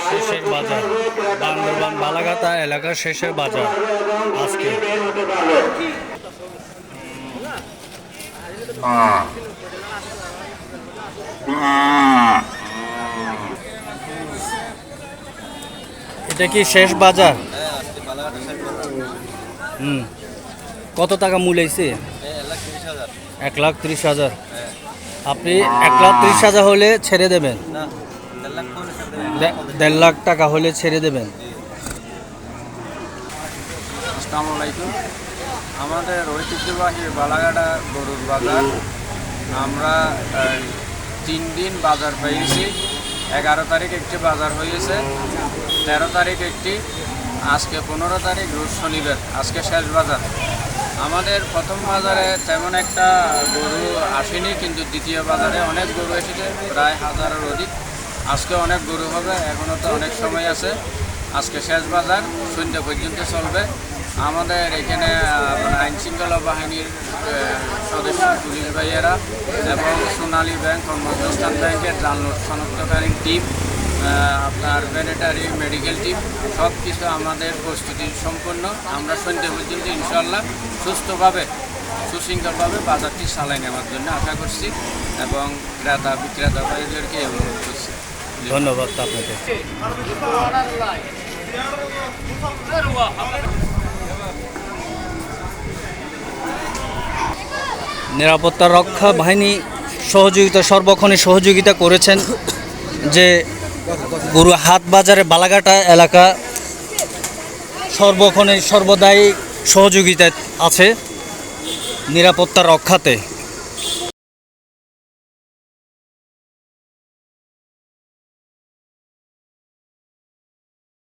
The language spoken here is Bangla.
শেষের বাজার, বান্দরবান বালাঘাটা এলাকার শেষের বাজার আজকে। এটা কি শেষ বাজার? কত টাকা মূল্য হয়েছে? 1,30,000। আপনি 1,30,000 হলে ছেড়ে দেবেন? 1.5 লাখ টাকা হলে ছেড়ে দেবেন? আসসালামু আলাইকুম। আমাদের ঐতিহ্যবাহী বালাঘাটা গরুর বাজার, আমরা 3 দিন বাজার পেয়েছি। 11 তারিখ একটি বাজার হয়েছে, 13 তারিখ একটি, আজকে 15 তারিখ রোজ শনিবার, আজকে শেষ বাজার। আমাদের প্রথম বাজারে তেমন একটা গরু আসেনি, কিন্তু দ্বিতীয় বাজারে অনেক গরু এসেছে, প্রায় 1000-এর অধিক। আজকে অনেক গরু হবে, এখনও তো অনেক সময় আছে। আজকে শেষ বাজার, সন্ধ্যা পর্যন্ত চলবে। আমাদের এখানে আইনশৃঙ্খলা বাহিনীর সদস্য পুলিশ ভাইয়েরা এবং সোনালী ব্যাংক, কর্মসংস্থান ব্যাংকের জালনোট শনাক্তকারী টিম, আপনার ভেটেরিনারি মেডিকেল টিম, সব কিছু আমাদের প্রস্তুতি সম্পন্ন। আমরা সন্ধ্যা পর্যন্ত ইনশাল্লাহ সুস্থভাবে সুশৃঙ্খলভাবে বাজারটি চালাই নেওয়ার জন্য আশা করছি এবং ক্রেতা বিক্রেতা ভাইদেরকে অনুরোধ করছি। ধন্যবাদ আপনাকে। নিরাপত্তা রক্ষা বাহিনী সর্বক্ষণে সহযোগিতা করেছেন, যে গরু হাট বাজারে বালাঘাটা এলাকা সর্বক্ষণে সর্বদাই সহযোগিতা আছে নিরাপত্তা রক্ষাতে।